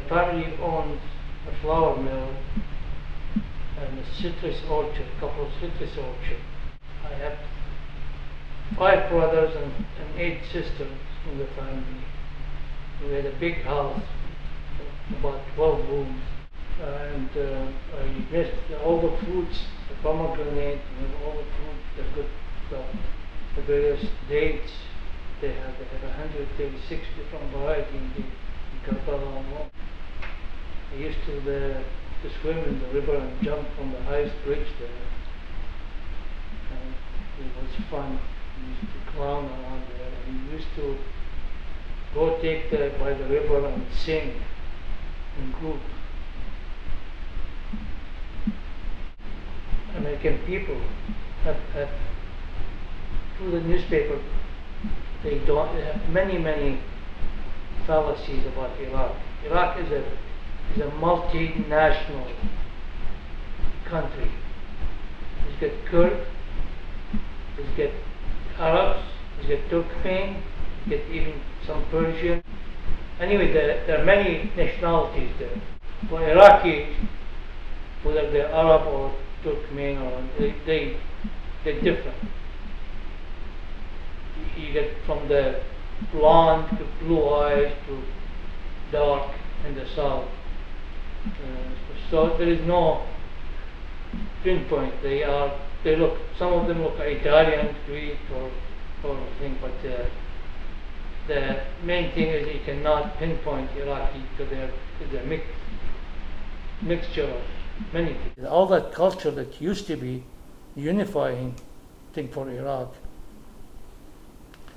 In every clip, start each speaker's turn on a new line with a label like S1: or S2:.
S1: family owns a flour mill and a citrus orchard, a couple of citrus orchards. I have 5 brothers and 8 sisters in the family. We had a big house, about 12 rooms, and I missed all the fruits, the pomegranate, and all the fruits, the good stuff, the various dates. They have 136 different varieties in Karbala. I used to swim in the river and jump from the highest bridge there. And it was fun. We used to clown around there, and we used to go take by the river and sing in group. American people have through the newspaper, they have many fallacies about Iraq. Iraq is a multinational country. It's got Kurd, it's got Arabs, it's got Turkmen, it's got even some Persian. Anyway, there are many nationalities there. For Iraqis, whether they're Arab or Turkmen, or they're different. You get from the blonde to blue eyes to dark in the south. So there is no pinpoint. Some of them look Italian, Greek, or thing, but the main thing is you cannot pinpoint Iraqi because they're a mixture of many things. All that culture that used to be unifying thing for Iraq,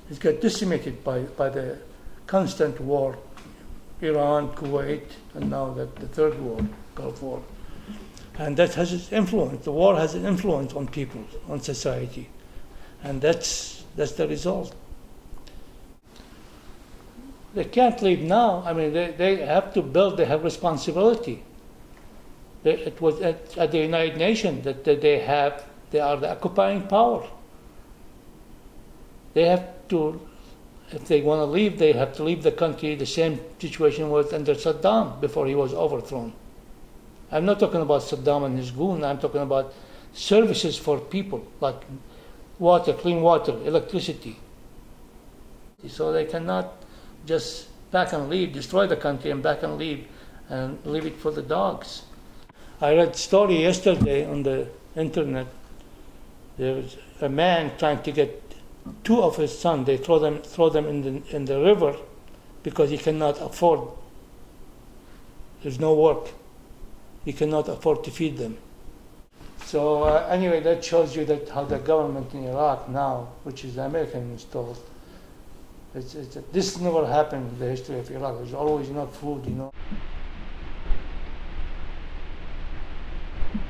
S1: it got decimated by the constant war, Iran, Kuwait, and now the third war, Gulf War. And that has its influence. The war has an influence on people, on society. And that's the result. They can't leave now. I mean, they have to build, they have responsibility. It was at the United Nations that they are the occupying power. They have to, if they want to leave, they have to leave the country. The same situation was under Saddam before he was overthrown. I'm not talking about Saddam and his goon. I'm talking about services for people, like water, clean water, electricity. So they cannot just back and leave, destroy the country and back and leave it for the dogs. I read a story yesterday on the internet. There was a man trying to get 2 of his sons. They throw them in the river because he cannot afford. There's no work. He cannot afford to feed them. So anyway, that shows you that how the government in Iraq now, which is American installed, this never happened in the history of Iraq. There's always enough food, you know.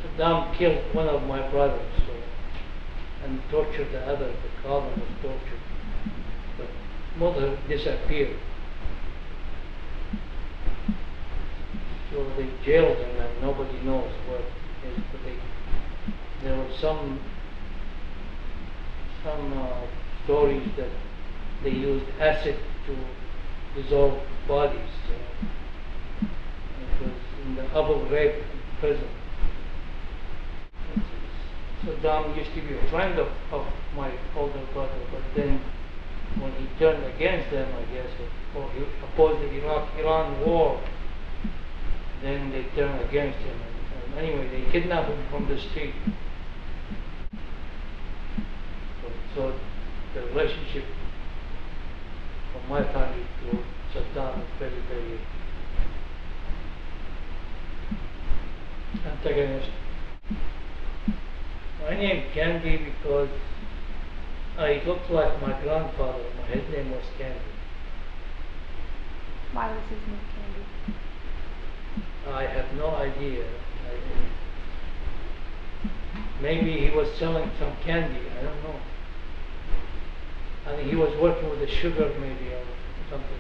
S1: Saddam killed one of my brothers and tortured the other. The father was tortured. But mother disappeared. So they jailed him and nobody knows what is. But there were some stories that they used acid to dissolve bodies. It was in the Abu Ghraib prison. Saddam used to be a friend of my older brother, but then when he turned against them, I guess, or he opposed the Iraq-Iran war, then they turned against him. And anyway, they kidnapped him from the street. So the relationship from my family to Saddam is very antagonistic. I named Kandi because I looked like my grandfather. His name was Kandi.
S2: Why was his name Kandi?
S1: I have no idea. Maybe he was selling some candy. I don't know. I think he was working with the sugar maybe or something.